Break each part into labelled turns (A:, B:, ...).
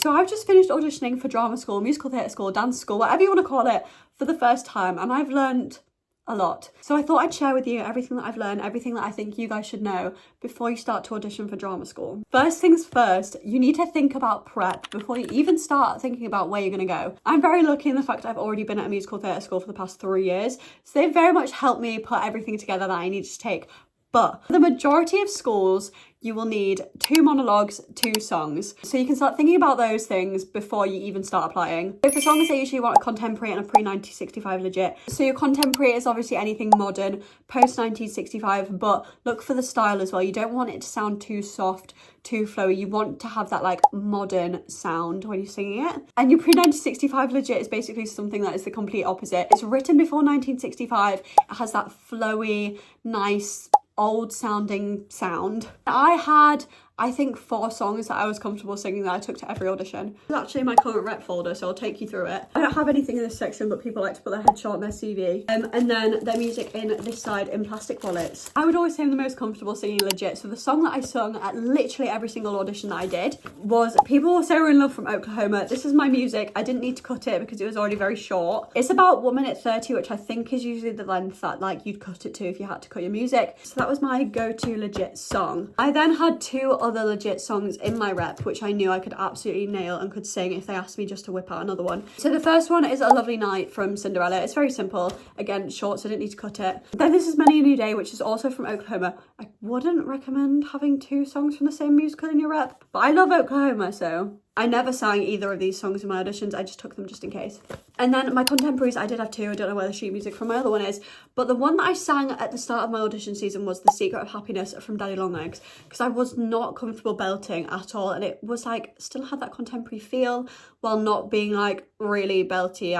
A: So I've just finished auditioning for drama school, musical theatre school, dance school, whatever you want to call it, for the first time, and I've learned a lot. So I thought I'd share with you everything that I've learned, everything that I think you guys should know before you start to audition for drama school. First things first, you need to think about prep before you even start thinking about where you're going to go. I'm very lucky in the fact that I've already been at a musical theatre school for the past 3 years, so they've very much helped me put everything together that I need to take. But for the majority of schools, you will need 2 monologues, 2 songs. So you can start thinking about those things before you even start applying. So for songs, I usually want a contemporary and a pre-1965 legit. So your contemporary is obviously anything modern, post-1965, but look for the style as well. You don't want it to sound too soft, too flowy. You want to have that like modern sound when you're singing it. And your pre-1965 legit is basically something that is the complete opposite. It's written before 1965. It has that flowy, nice, old sounding sound. I had, I think, 4 songs that I was comfortable singing that I took to every audition. It's actually my current rep folder, so I'll take you through it. I don't have anything in this section, but people like to put their headshot on their CV. And then their music in this side in plastic wallets. I would always say I'm the most comfortable singing legit. So the song that I sung at literally every single audition that I did was People Will Say We're in Love from Oklahoma. This is my music. I didn't need to cut it because it was already very short. It's about 1 minute 30, which I think is usually the length that like you'd cut it to if you had to cut your music. So that was my go-to legit song. I then had 2 other legit songs in my rep, which I knew I could absolutely nail and could sing if they asked me just to whip out another one. So the first one is A Lovely Night from Cinderella. It's very simple. Again, short, so I didn't need to cut it. Then This Is Many a New Day, which is also from Oklahoma. I wouldn't recommend having 2 songs from the same musical in your rep, but I love Oklahoma, so I never sang either of these songs in my auditions. I just took them just in case. And then my contemporaries, I did have 2. I don't know where the sheet music from my other one is, but the one that I sang at the start of my audition season was The Secret of Happiness from Daddy Longlegs, because I was not comfortable belting at all, and it was like still had that contemporary feel while not being like really belty.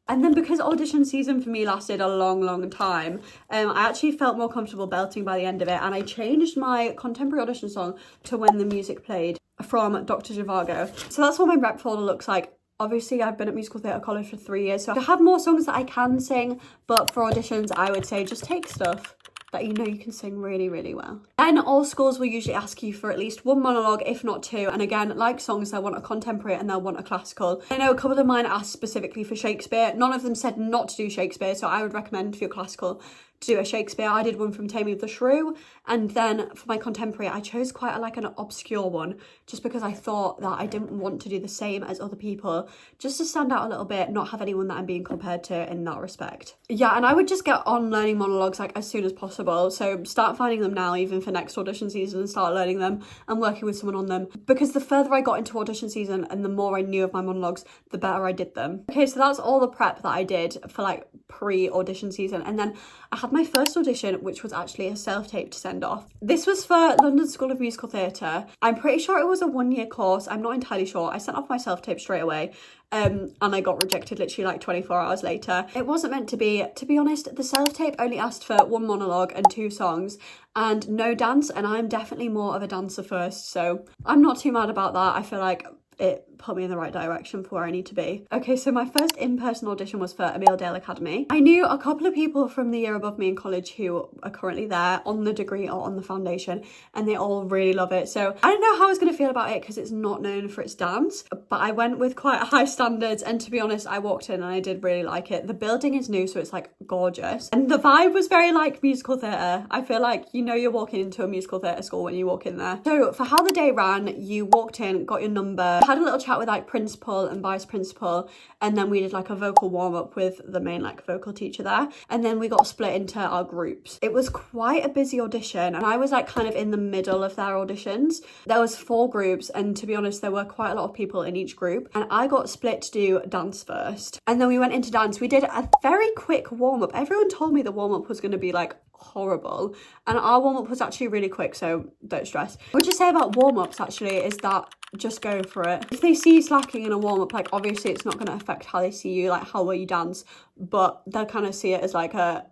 A: And then because audition season for me lasted a long time, I actually felt more comfortable belting by the end of it, and I changed my contemporary audition song to When the Music Played from Dr. Zhivago. So that's what my rep folder looks like. Obviously, I've been at musical theatre college for 3 years, so I have more songs that I can sing, but for auditions, I would say just take stuff that you know you can sing really well. And all schools will usually ask you for at least 1 monologue, if not 2. And again, like songs, they'll want a contemporary and they'll want a classical. I know a couple of mine asked specifically for Shakespeare. None of them said not to do Shakespeare, so I would recommend for your classical to do a Shakespeare. I did one from Taming of the Shrew, and then for my contemporary I chose quite an obscure one, just because I thought that I didn't want to do the same as other people, just to stand out a little bit, not have anyone that I'm being compared to in that respect. Yeah, and I would just get on learning monologues like as soon as possible, so start finding them now, even for next audition season, and start learning them and working with someone on them, because the further I got into audition season and the more I knew of my monologues, the better I did them. Okay, so that's all the prep that I did for like pre-audition season. And then I had my first audition, which was actually a self-tape to send off. This was for London School of Musical Theatre. I'm pretty sure it was a 1-year course. I'm not entirely sure. I sent off my self-tape straight away, and I got rejected literally like 24 hours later. It wasn't meant to be. To be honest, the self-tape only asked for 1 monologue and 2 songs and no dance, and I'm definitely more of a dancer first, so I'm not too mad about that. I feel like it put me in the right direction for where I need to be. Okay, so my first in-person audition was for Emil Dale Academy. I knew a couple of people from the year above me in college who are currently there on the degree or on the foundation, and they all really love it. So I don't know how I was going to feel about it because it's not known for its dance, but I went with quite high standards, and to be honest, I walked in and I did really like it. The building is new, so it's like gorgeous, and the vibe was very like musical theatre. I feel like you know you're walking into a musical theatre school when you walk in there. So for how the day ran, you walked in, got your number, had a little chat with like principal and vice principal, and then we did like a vocal warm-up with the main like vocal teacher there, and then we got split into our groups. It was quite a busy audition, and I was like kind of in the middle of their auditions. There was 4 groups, and to be honest, there were quite a lot of people in each group, and I got split to do dance first, and then we went into dance. We did a very quick warm-up. Everyone told me the warm-up was going to be like horrible, and our warm-up was actually really quick, so don't stress. What would you say about warm-ups actually is that just go for it. If they see you slacking in a warm-up, like obviously it's not going to affect how they see you, like how well you dance, but they'll kind of see it as like a,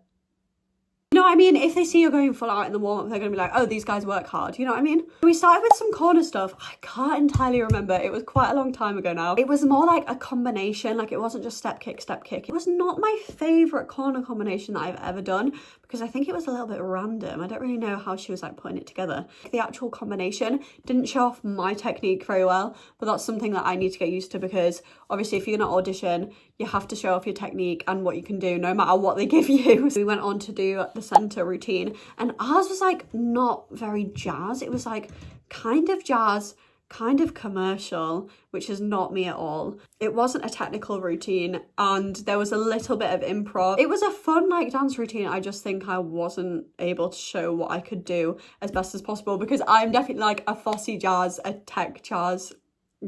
A: you know what I mean? If they see you're going full out in the warm-up, they're gonna be like, oh, these guys work hard, you know what I mean? We started with some corner stuff. I can't entirely remember. It was quite a long time ago now. It was more like a combination, like it wasn't just step kick, step kick. It was not my favorite corner combination that I've ever done because I think it was a little bit random. I don't really know how she was like putting it together. The actual combination didn't show off my technique very well, but that's something that I need to get used to because obviously if you're gonna audition, you have to show off your technique and what you can do no matter what they give you. So we went on to do the centre routine and ours was like not very jazz. It was like kind of jazz, kind of commercial, which is not me at all. It wasn't a technical routine and there was a little bit of improv. It was a fun like dance routine. I just think I wasn't able to show what I could do as best as possible because I'm definitely like a fussy jazz, a tech jazz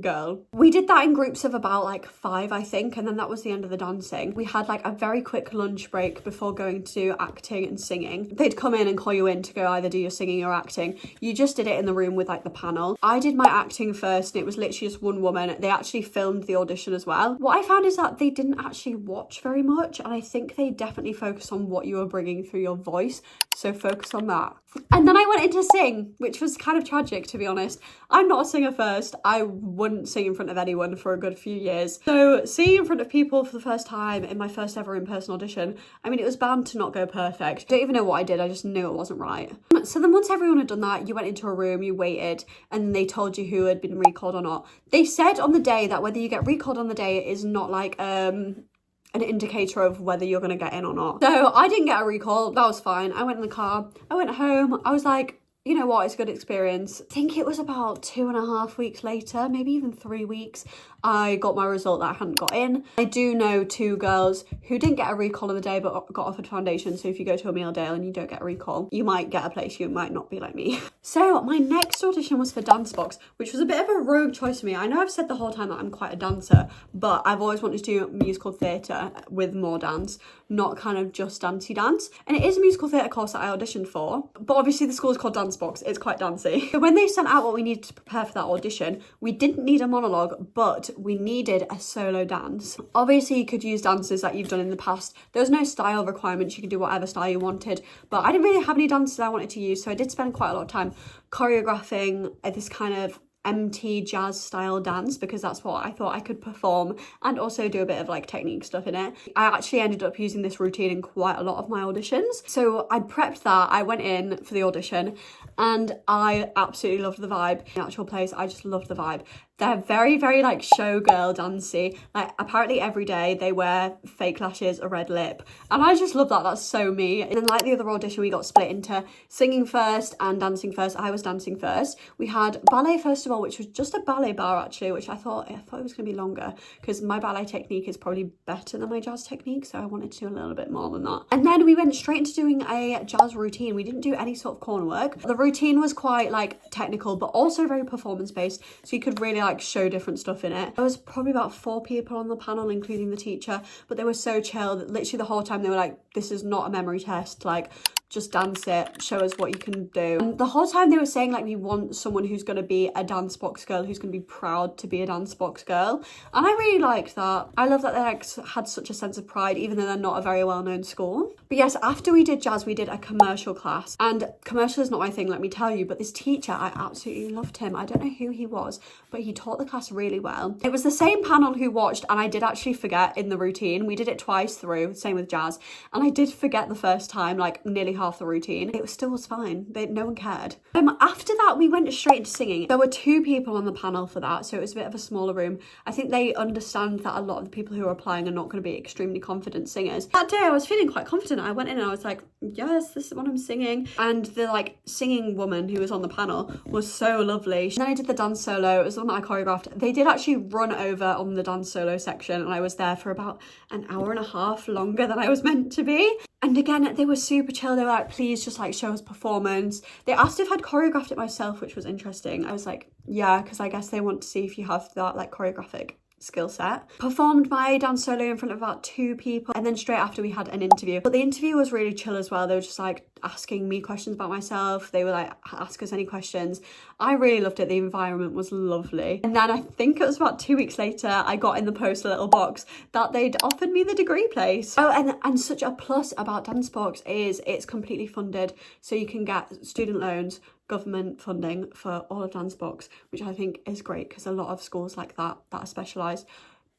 A: girl. We did that in groups of about like 5, I think, and then that was the end of the dancing. We had like a very quick lunch break before going to acting and singing. They'd come in and call you in to go either do your singing or acting. You just did it in the room with like the panel. I did my acting first and it was literally just one woman. They actually filmed the audition as well. What I found is that they didn't actually watch very much and I think they definitely focused on what you were bringing through your voice, so focus on that. And then I went into sing, which was kind of tragic to be honest. I'm not a singer first. I wouldn't sing in front of anyone for a good few years. So singing in front of people for the first time in my first ever in-person audition, I mean, it was bound to not go perfect. Don't even know what I did. I just knew it wasn't right. So then once everyone had done that, you went into a room, you waited, and they told you who had been recalled or not. They said on the day that whether you get recalled on the day is not like, an indicator of whether you're gonna get in or not. So I didn't get a recall, that was fine. I went in the car, I went home, I was like, you know what, it's a good experience. I think it was about 2.5 weeks later, maybe even 3 weeks, I got my result that I hadn't got in. I do know 2 girls who didn't get a recall on the day but got offered foundation, so if you go to Emil Dale and you don't get a recall, you might get a place, you might not be like me. So my next audition was for Dancebox, which was a bit of a rogue choice for me. I know I've said the whole time that I'm quite a dancer, but I've always wanted to do musical theatre with more dance, not kind of just dancey dance. And it is a musical theatre course that I auditioned for, but obviously the school is called Dancebox, it's quite dancey. So when they sent out what we needed to prepare for that audition, we didn't need a monologue, but we needed a solo dance. Obviously you could use dances that you've done in the past. There was no style requirements, you could do whatever style you wanted, but I didn't really have any dances I wanted to use, so I did spend quite a lot of time choreographing this kind of MT jazz style dance because that's what I thought I could perform and also do a bit of like technique stuff in it. I actually ended up using this routine in quite a lot of my auditions. So I prepped that, I went in for the audition and I absolutely loved the vibe. The actual place, I just loved the vibe. They're very, very like showgirl dancey. Like apparently every day they wear fake lashes, a red lip. And I just love that, that's so me. And then like the other audition, we got split into singing first and dancing first. I was dancing first. We had ballet first of all, which was just a ballet bar actually, which I thought it was gonna be longer because my ballet technique is probably better than my jazz technique. So I wanted to do a little bit more than that. And then we went straight into doing a jazz routine. We didn't do any sort of corner work. The routine was quite like technical, but also very performance based. So you could really like show different stuff in it. There was probably about 4 people on the panel, including the teacher, but they were so chill that literally the whole time they were like, this is not a memory test, like just dance it, show us what you can do. And the whole time they were saying like, we want someone who's going to be a Dancebox girl, who's going to be proud to be a Dancebox girl. And I really liked that. I love that they like had such a sense of pride, even though they're not a very well-known school. But yes, after we did jazz, we did a commercial class, and commercial is not my thing, let me tell you, but this teacher, I absolutely loved him. I don't know who he was, but he taught the class really well. It was the same panel who watched, and I did actually forget in the routine. We did it twice through, same with jazz, and I did forget the first time, like nearly half the routine. It still was fine, but no one cared. After that, we went straight into singing. There were 2 people on the panel for that, so it was a bit of a smaller room. I think they understand that a lot of the people who are applying are not going to be extremely confident singers. That day I was feeling quite confident. I went in and I was like, yes, this is what I'm singing. And the like singing woman who was on the panel was so lovely. And then I did the dance solo. It was the one that I choreographed. They did actually run over on the dance solo section, and I was there for about an hour and a half longer than I was meant to be. And again, they were super chill. They were like, please just like show us performance. They asked if I'd choreographed it myself, which was interesting. I was like, yeah, because I guess they want to see if you have that like choreographic skill set. Performed my dance solo in front of about 2 people, and then straight after we had an interview. But the interview was really chill as well. They were just like asking me questions about myself. They were like, ask us any questions. I really loved it. The environment was lovely. And then I think it was about 2 weeks later, I got in the post a little box that they'd offered me the degree place. Oh, and such a plus about Dancebox is it's completely funded. So you can get student loans, government funding for all of Dancebox, which I think is great because a lot of schools like that are specialised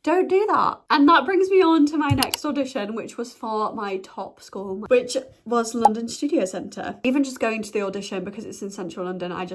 A: don't do that. And that brings me on to my next audition, which was for my top school, which was London Studio Centre. Even just going to the audition, because it's in central London, I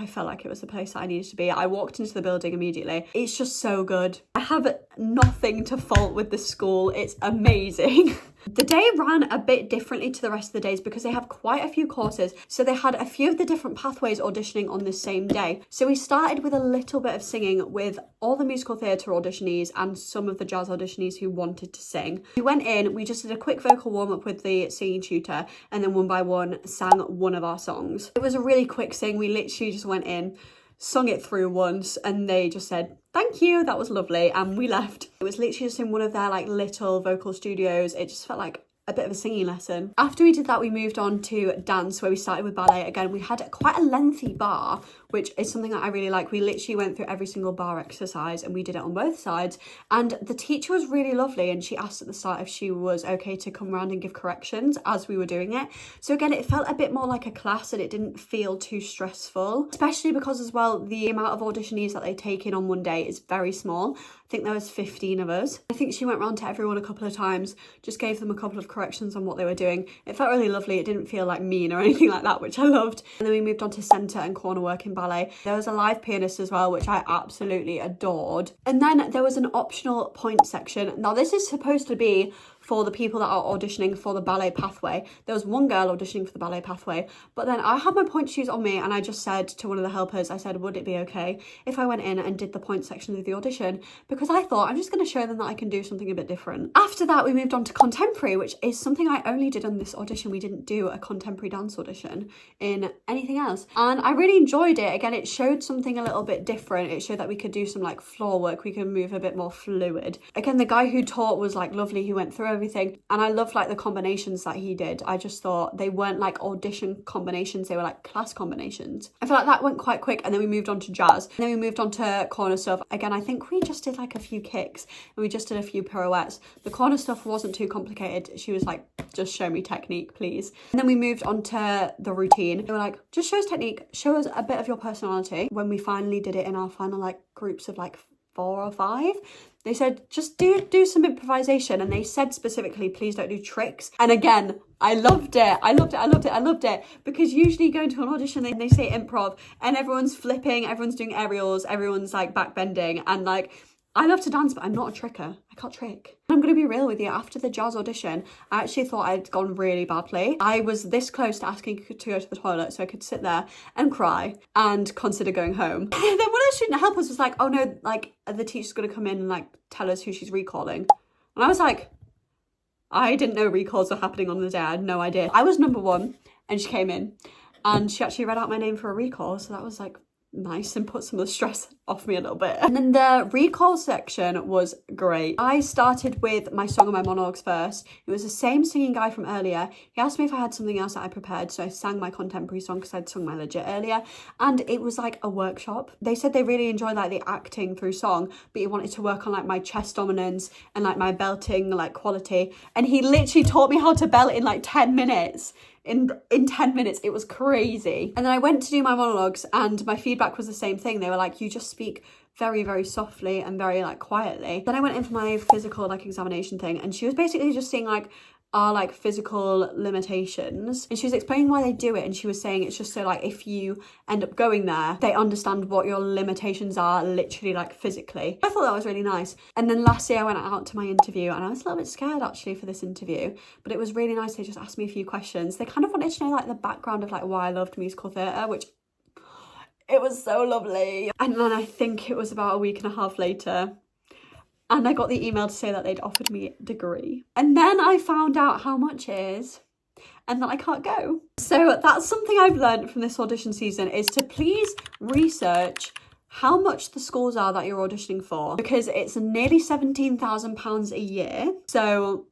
A: felt like it was the place that I needed to be. I walked into the building immediately. It's just so good. I have nothing to fault with this school. It's amazing. The day ran a bit differently to the rest of the days because they have quite a few courses. So they had a few of the different pathways auditioning on the same day. So we started with a little bit of singing with all the musical theatre auditionees and some of the jazz auditionees who wanted to sing. We went in, we just did a quick vocal warm-up with the singing tutor, and then one by one sang one of our songs. It was a really quick sing. We literally just went in, sung it through once, and they just said, thank you, that was lovely, and we left. It was literally just in one of their like little vocal studios. It just felt like a bit of a singing lesson. After we did that, we moved on to dance, where we started with ballet. Again, we had quite a lengthy bar, which is something that I really like. We literally went through every single bar exercise and we did it on both sides. And the teacher was really lovely, and she asked at the start if she was okay to come around and give corrections as we were doing it. So again, it felt a bit more like a class and it didn't feel too stressful, especially because as well, the amount of auditionees that they take in on one day is very small. I think there was 15 of us. I think she went round to everyone a couple of times, just gave them a couple of corrections on what they were doing. It felt really lovely. It didn't feel like mean or anything like that, which I loved. And then we moved on to centre and corner work in ballet. There was a live pianist as well, which I absolutely adored. And then there was an optional point section. Now this is supposed to be for the people that are auditioning for the ballet pathway. There was one girl auditioning for the ballet pathway, but then I had my point shoes on me and I just said to one of the helpers, I said, would it be okay if I went in and did the point section of the audition? Because I thought I'm just going to show them that I can do something a bit different. After that, we moved on to contemporary, which is something I only did on this audition. We didn't do a contemporary dance audition in anything else. And I really enjoyed it. Again, it showed something a little bit different. It showed that we could do some like floor work. We could move a bit more fluid. Again, the guy who taught was like lovely. He went through everything, and I loved like the combinations that he did. I just thought they weren't like audition combinations, they were like class combinations. I feel like that went quite quick, and then we moved on to jazz, and then we moved on to corner stuff. Again, I think we just did like a few kicks and we just did a few pirouettes. The corner stuff wasn't too complicated. She was like, just show me technique, please. And then we moved on to the routine. They were like, just show us technique, show us a bit of your personality. When we finally did it in our final like groups of like 4 or 5, they said just do some improvisation, and they said specifically please don't do tricks. And again, I loved it because usually you go into an audition and they say improv and everyone's flipping, everyone's doing aerials, everyone's like backbending, and like I love to dance, but I'm not a tricker. I can't trick. I'm going to be real with you. After the jazz audition, I actually thought I'd gone really badly. I was this close to asking to go to the toilet so I could sit there and cry and consider going home. And then one of the student helpers was like, oh no, like the teacher's going to come in and like tell us who she's recalling. And I was like, I didn't know recalls were happening on the day. I had no idea. I was number 1 and she came in and she actually read out my name for a recall. So that was like nice and put some of the stress off me a little bit. And then the recall section was great. I started with my song and my monologues first. It was the same singing guy from earlier. He asked me if I had something else that I prepared, so I sang my contemporary song because I'd sung my legit earlier, and it was like a workshop. They said they really enjoyed like the acting through song, but he wanted to work on like my chest dominance and like my belting like quality, and he literally taught me how to belt in like 10 minutes. In 10 minutes. It was crazy. And then I went to do my monologues and my feedback was the same thing. They were like, you just speak very, very softly and very like quietly. Then I went in for my physical like examination thing, and she was basically just seeing like our like physical limitations, and she was explaining why they do it, and she was saying it's just so like if you end up going there, they understand what your limitations are literally like physically. I thought that was really nice. And then lastly, I went out to my interview, and I was a little bit scared actually for this interview, but it was really nice. They just asked me a few questions. They kind of wanted to know like the background of like why I loved musical theatre, which it was so lovely. And then I think it was about a week and a half later, and I got the email to say that they'd offered me a degree. And then I found out how much it is and that I can't go. So that's something I've learned from this audition season, is to please research how much the schools are that you're auditioning for, because it's nearly £17,000 a year. So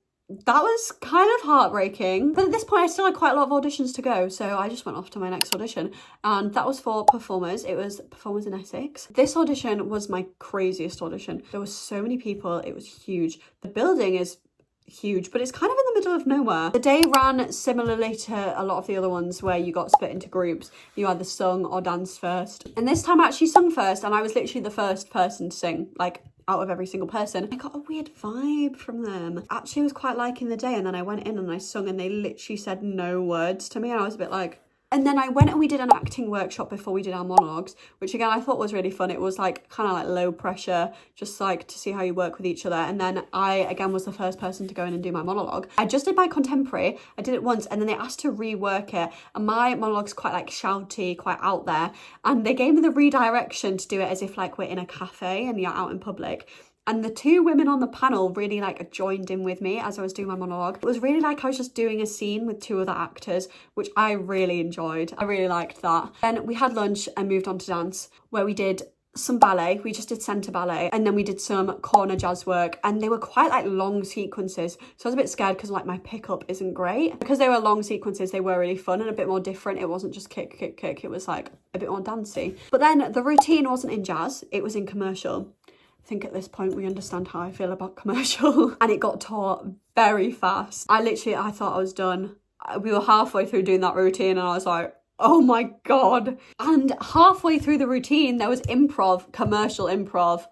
A: that was kind of heartbreaking. But at this point, I still had quite a lot of auditions to go. So I just went off to my next audition. And that was for performers. It was performers in Essex. This audition was my craziest audition. There were so many people. It was huge. The building is huge, but it's kind of in the middle of nowhere. The day ran similarly to a lot of the other ones where you got split into groups. You either sung or danced first. And this time I actually sung first, and I was literally the first person to sing, like, out of every single person. I got a weird vibe from them. Actually, I was quite liking the day, and then I went in and I sung and they literally said no words to me, and I was a bit like... And then I went and we did an acting workshop before we did our monologues, which again I thought was really fun. It was like kind of like low pressure, just like to see how you work with each other. And then I again was the first person to go in and do my monologue. I just did my contemporary. I did it once and then they asked to rework it. And my monologue's quite like shouty, quite out there. And they gave me the redirection to do it as if like we're in a cafe and you're out in public. And the two women on the panel really like joined in with me as I was doing my monologue. It was really like I was just doing a scene with two other actors, which I really enjoyed. I really liked that. Then we had lunch and moved on to dance, where we did some ballet. We just did centre ballet, and then we did some corner jazz work, and they were quite like long sequences. So I was a bit scared because like my pickup isn't great. Because they were long sequences, they were really fun and a bit more different. It wasn't just kick, kick, kick. It was like a bit more dancey. But then the routine wasn't in jazz, it was in commercial. I think at this point we understand how I feel about commercial. And it got taught very fast. I thought I was done. We were halfway through doing that routine and I was like, oh my God. And halfway through the routine, there was improv, commercial improv.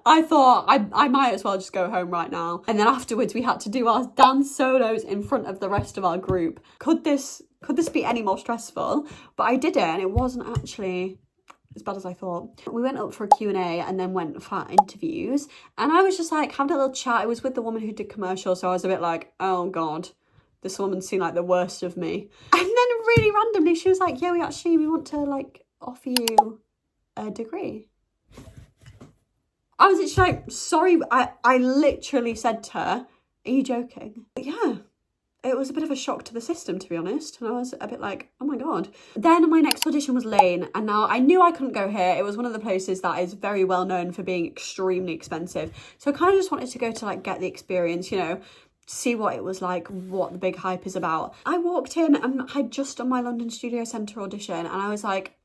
A: I thought I might as well just go home right now. And then afterwards we had to do our dance solos in front of the rest of our group. Could this be any more stressful? But I did it and it wasn't actually as bad as I thought. We went up for a Q&A and then went for interviews, and I was just like having a little chat. I was with the woman who did commercial, so I was a bit like, oh God, this woman's seen like the worst of me. And then really randomly she was like, yeah, we want to like offer you a degree. I was literally like, sorry, I literally said to her, are you joking? But yeah. It was a bit of a shock to the system, to be honest. And I was a bit like, oh my God. Then my next audition was Lane. And now I knew I couldn't go here. It was one of the places that is very well known for being extremely expensive. So I kind of just wanted to go to like get the experience, you know, see what it was like, what the big hype is about. I walked in and I'd just done my London Studio Centre audition and I was like,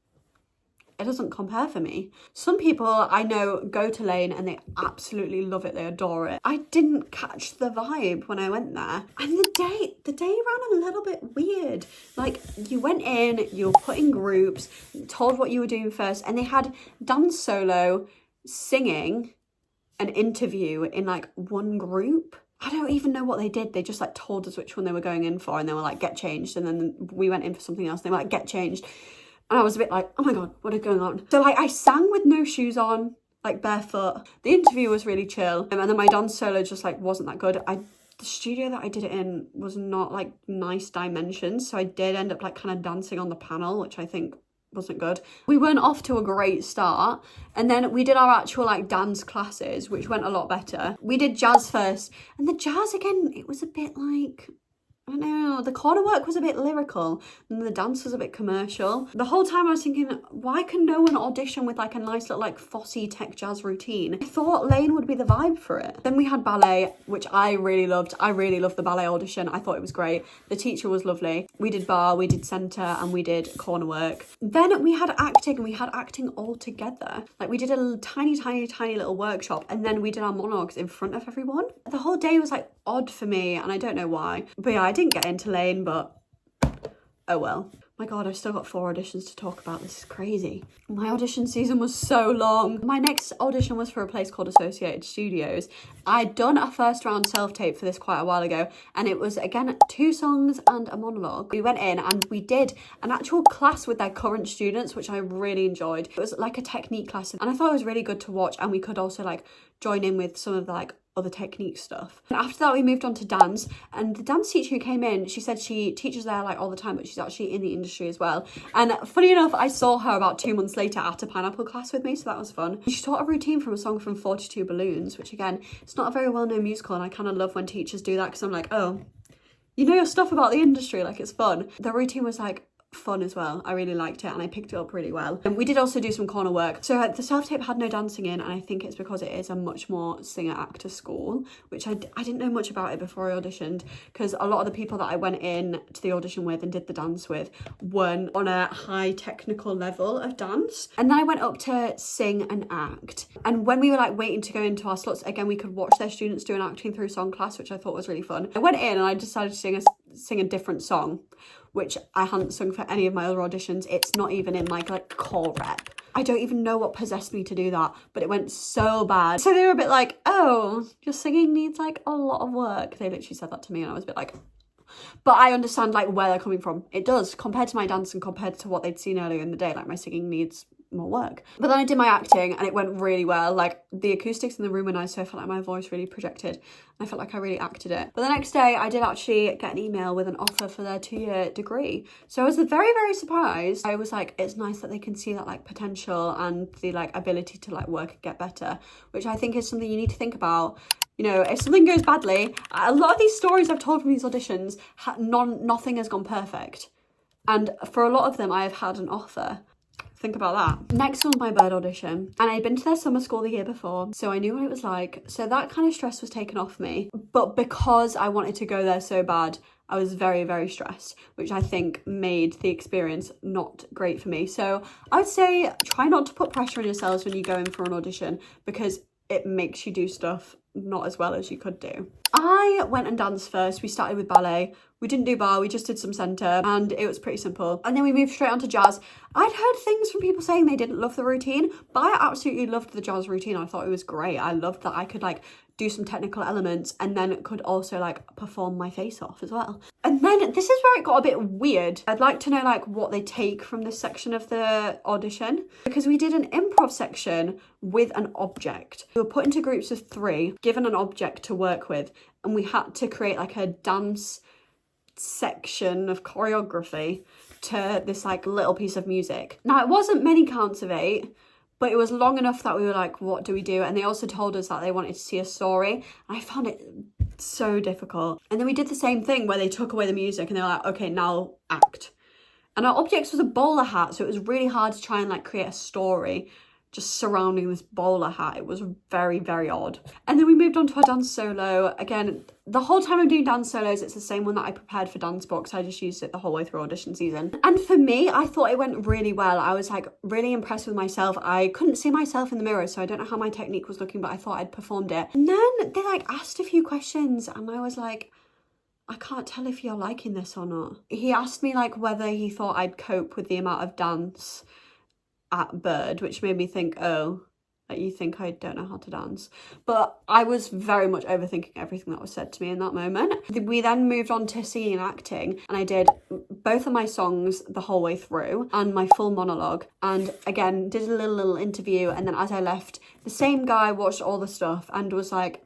A: it doesn't compare for me. Some people I know go to Lane and they absolutely love it, they adore it. I didn't catch the vibe when I went there. And the day ran a little bit weird. Like, you went in, you were put in groups, told what you were doing first, and they had dance solo, singing, an interview in like one group. I don't even know what they did. They just like told us which one they were going in for and they were like, get changed. And then we went in for something else. They were like, get changed. And I was a bit like, oh my God, what is going on? So like I sang with no shoes on, like barefoot. The interview was really chill. And then my dance solo just like wasn't that good. The studio that I did it in was not like nice dimensions. So I did end up like kind of dancing on the panel, which I think wasn't good. We weren't off to a great start. And then we did our actual like dance classes, which went a lot better. We did jazz first. And the jazz again, it was a bit like, I don't know, the corner work was a bit lyrical and the dance was a bit commercial. The whole time I was thinking, why can no one audition with like a nice little like Fosse tech jazz routine? I thought Lane would be the vibe for it. Then we had ballet, which I really loved. I really loved the ballet audition. I thought it was great. The teacher was lovely. We did bar, we did centre and we did corner work. Then we had acting and we had acting all together. Like we did a tiny little workshop and then we did our monologues in front of everyone. The whole day was like odd for me and I don't know why. But yeah, I didn't get into Lane, but oh well. My God, I've still got 4 auditions to talk about. This is crazy. My audition season was so long. My next audition was for a place called Associated Studios. I'd done a first round self-tape for this quite a while ago, and it was, again, 2 songs and a monologue. We went in and we did an actual class with their current students, which I really enjoyed. It was like a technique class, and I thought it was really good to watch, and we could also like join in with some of the like other technique stuff. And after that we moved on to dance, and the dance teacher who came in, she said she teaches there like all the time, but she's actually in the industry as well. And funny enough, I saw her about 2 months later at a pineapple class with me, so that was fun. She taught a routine from a song from 42 Balloons, which again, it's not a very well-known musical, and I kind of love when teachers do that because I'm like, oh, you know your stuff about the industry, like it's fun. The routine was like fun as well. I really liked it and I picked it up really well. And we did also do some corner work. So the self-tape had no dancing in, and I think it's because it is a much more singer-actor school, which I didn't know much about it before I auditioned, because a lot of the people that I went in to the audition with and did the dance with weren't on a high technical level of dance. And then I went up to sing and act. And when we were like waiting to go into our slots, again, we could watch their students do an acting through song class, which I thought was really fun. I went in and I decided to sing a different song, which I hadn't sung for any of my other auditions. It's not even in my like core rep. I don't even know what possessed me to do that, but it went so bad. So they were a bit like, oh, your singing needs like a lot of work. They literally said that to me and I was a bit like, but I understand like where they're coming from. It does, compared to my dance and compared to what they'd seen earlier in the day, like my singing needs more work. But then I did my acting and it went really well. Like the acoustics in the room were nice, so I felt like my voice really projected. I felt like I really acted it. But the next day I did actually get an email with an offer for their 2-year degree. So I was very, very surprised. I was like, it's nice that they can see that like potential and the like ability to like work and get better, which I think is something you need to think about. You know, if something goes badly, a lot of these stories I've told from these auditions, nothing has gone perfect. And for a lot of them, I have had an offer. Think about that. Next was my bird audition, and I'd been to their summer school the year before, so I knew what it was like. So that kind of stress was taken off me. But because I wanted to go there so bad, I was very, very stressed, which I think made the experience not great for me. So I would say try not to put pressure on yourselves when you go in for an audition, because it makes you do stuff not as well as you could do. I went and danced first. We started with ballet. We didn't do bar, we just did some centre, and it was pretty simple. And then we moved straight on to jazz. I'd heard things from people saying they didn't love the routine, but I absolutely loved the jazz routine. I thought it was great. I loved that I could like do some technical elements and then could also like perform my face off as well. And then this is where it got a bit weird. I'd like to know like what they take from this section of the audition, because we did an improv section with an object. We were put into groups of 3, given an object to work with, and we had to create like a dance section of choreography to this like little piece of music. Now it wasn't many counts of 8, but it was long enough that we were like, what do we do? And they also told us that they wanted to see a story. And I found it so difficult. And then we did the same thing where they took away the music and they were like, okay, now act. And our object was a bowler hat, so it was really hard to try and like create a story just surrounding this bowler hat. It was very, very odd. And then we moved on to our dance solo. Again, the whole time I'm doing dance solos, it's the same one that I prepared for Dancebox. I just used it the whole way through audition season. And for me, I thought it went really well. I was like really impressed with myself. I couldn't see myself in the mirror, so I don't know how my technique was looking, but I thought I'd performed it. And then they like asked a few questions and I was like, I can't tell if you're liking this or not. He asked me like whether he thought I'd cope with the amount of dance at Bird, which made me think, oh, like you think I don't know how to dance. But I was very much overthinking everything that was said to me in that moment. We then moved on to singing and acting, and I did both of my songs the whole way through and my full monologue, and again did a little interview. And then as I left, the same guy watched all the stuff and was like,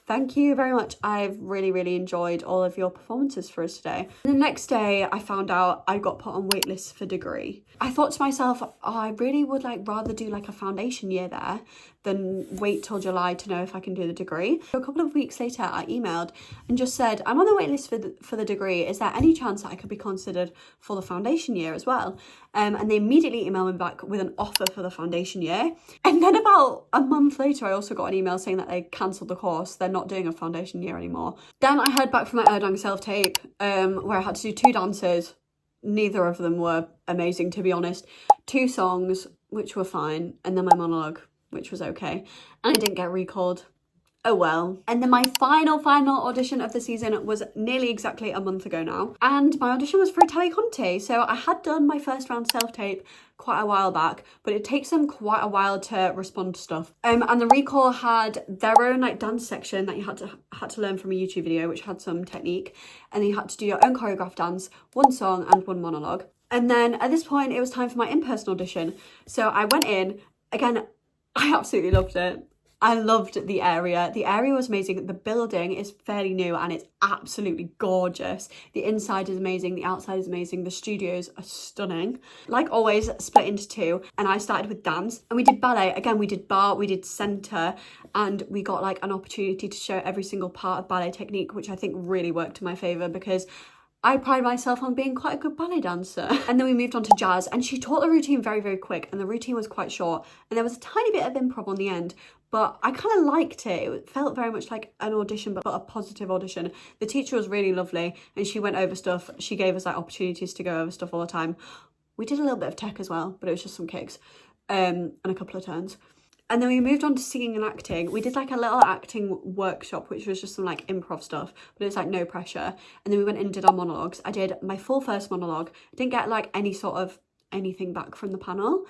A: thank you very much. I've really, really enjoyed all of your performances for us today. And the next day I found out I got put on waitlists for degree. I thought to myself, oh, I really would like rather do like a foundation year there than wait till July to know if I can do the degree. So a couple of weeks later I emailed and just said, I'm on the waitlist for the degree. Is there any chance that I could be considered for the foundation year as well? And they immediately emailed me back with an offer for the foundation year. And then about a month later, I also got an email saying that they cancelled the course. They're not doing a foundation year anymore. Then I heard back from my Erdang self-tape where I had to do 2 dances. Neither of them were amazing, to be honest. 2 songs, which were fine, and then my monologue, which was okay. And I didn't get recalled. Oh well. And then my final audition of the season was nearly exactly a month ago now. And my audition was for Italia Conti. So I had done my first round self-tape quite a while back, but it takes them quite a while to respond to stuff. And the recall had their own like dance section that you had to learn from a YouTube video, which had some technique. And then you had to do your own choreographed dance, 1 song and 1 monologue. And then at this point, it was time for my in-person audition. So I went in. Again, I absolutely loved it. I loved the area. The area was amazing. The building is fairly new and it's absolutely gorgeous. The inside is amazing. The outside is amazing. The studios are stunning. Like always, split into 2. And I started with dance and we did ballet. Again, we did bar, we did centre, and we got like an opportunity to show every single part of ballet technique, which I think really worked in my favour because I pride myself on being quite a good ballet dancer. And then we moved on to jazz, and she taught the routine very, very quick, and the routine was quite short, and there was a tiny bit of improv on the end, but I kind of liked it. It felt very much like an audition, but a positive audition. The teacher was really lovely, and she went over stuff. She gave us like opportunities to go over stuff all the time. We did a little bit of tech as well, but it was just some kicks and a couple of turns. And then we moved on to singing and acting. We did like a little acting workshop, which was just some like improv stuff, but it was like no pressure. And then we went in and did our monologues. I did my full first monologue. I didn't get like any sort of anything back from the panel.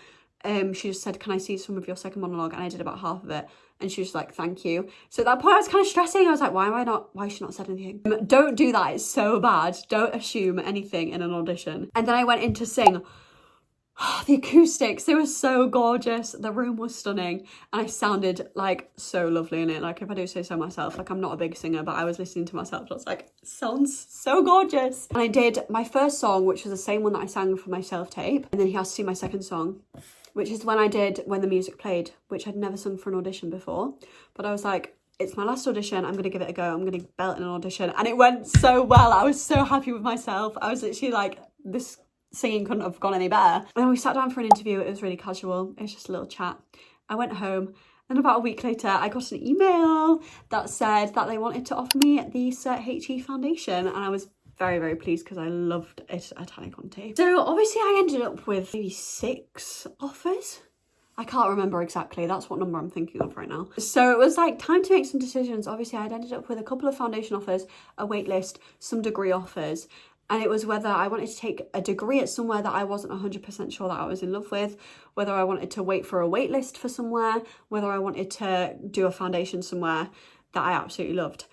A: She just said, can I see some of your second monologue? And I did about half of it. And she was like, thank you. So at that point I was kind of stressing. I was like, why has she not said anything? Don't do that, it's so bad. Don't assume anything in an audition. And then I went in to sing. The acoustics, they were so gorgeous. The room was stunning, and I sounded like so lovely in it. Like, if I do say so myself, like, I'm not a big singer, but I was listening to myself and I was like, sounds so gorgeous. And I did my first song, which was the same one that I sang for my self-tape, and then he asked to see my second song, which is when I did When the Music Played, which I'd never sung for an audition before. But I was like, it's my last audition, I'm gonna give it a go, I'm gonna belt in an audition. And it went so well. I was so happy with myself. I was literally like, this singing couldn't have gone any better. And then we sat down for an interview. It was really casual. It was just a little chat. I went home, and about a week later I got an email that said that they wanted to offer me the Cert HE Foundation, and I was very, very pleased because I loved it at Italia Conti. So obviously I ended up with maybe 6 offers. I can't remember exactly. That's what number I'm thinking of right now. So it was like time to make some decisions. Obviously I'd ended up with a couple of foundation offers, a wait list, some degree offers. And it was whether I wanted to take a degree at somewhere that I wasn't 100% sure that I was in love with, whether I wanted to wait for a wait list for somewhere, whether I wanted to do a foundation somewhere that I absolutely loved.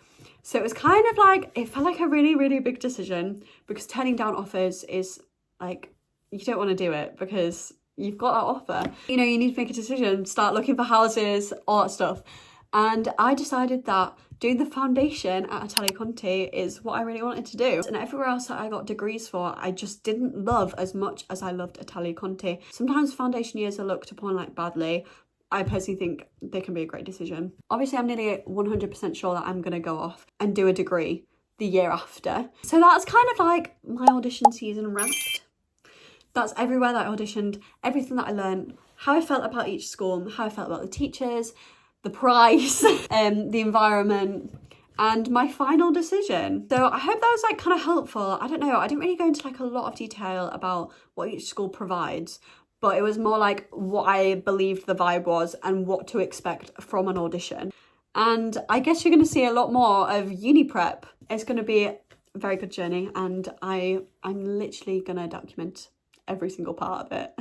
A: So it was kind of like, it felt like a really, really big decision, because turning down offers is like, you don't want to do it because you've got that offer. You know, you need to make a decision, start looking for houses, all that stuff. And I decided that doing the foundation at Italia Conti is what I really wanted to do. And everywhere else that I got degrees for, I just didn't love as much as I loved Italia Conti. Sometimes foundation years are looked upon like badly. I personally think they can be a great decision. Obviously, I'm nearly 100% sure that I'm going to go off and do a degree the year after. So that's kind of like my audition season wrapped. That's everywhere that I auditioned, everything that I learned, how I felt about each school, how I felt about the teachers, the price, the environment, and my final decision. So I hope that was like kind of helpful. I don't know, I didn't really go into like a lot of detail about what each school provides, but it was more like what I believed the vibe was and what to expect from an audition. And I guess you're going to see a lot more of uni prep. It's going to be a very good journey, and I'm literally going to document every single part of it.